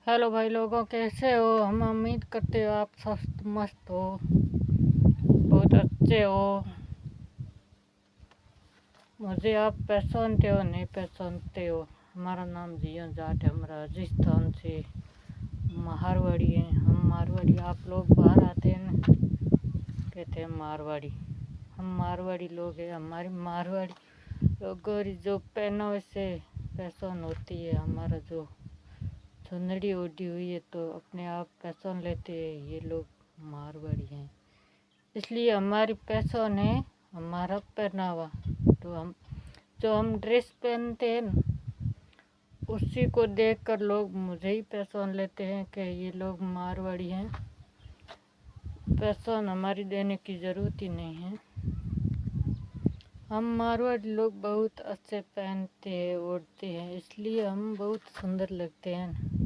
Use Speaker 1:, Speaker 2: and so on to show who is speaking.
Speaker 1: Hello भाई लोगों, कैसे हो? हम उम्मीद करते हो आप स्वस्थ मस्त हो, बहुत अच्छे हो। मुझे आप पहचानते हो नहीं पहचानते हो? हमारा नाम जिया जाट है, हम राजस्थान से मारवाड़ी हैं। हम मारवाड़ी, आप लोग बाहर आते हैं ना, कहते हैं मारवाड़ी। हम मारवाड़ी लोग हैं। हमारी मारवाड़ी लोगों की जो पहनावे से पहचान होती है, हमारा जो चुंदड़ी ओढ़ी हुई है, तो अपने आप पहचान लेते हैं ये लोग मारवाड़ी हैं। इसलिए हमारी पहचान है हमारा पहनावा। तो हम ड्रेस पहनते हैं न, उसी को देखकर लोग मुझे ही पहचान लेते हैं कि ये लोग मारवाड़ी हैं। पहचान हमारी देने की ज़रूरत ही नहीं है। हम मारवाड़ी लोग बहुत अच्छे पहनते हैं, ओढ़ते हैं, इसलिए हम बहुत सुंदर लगते हैं।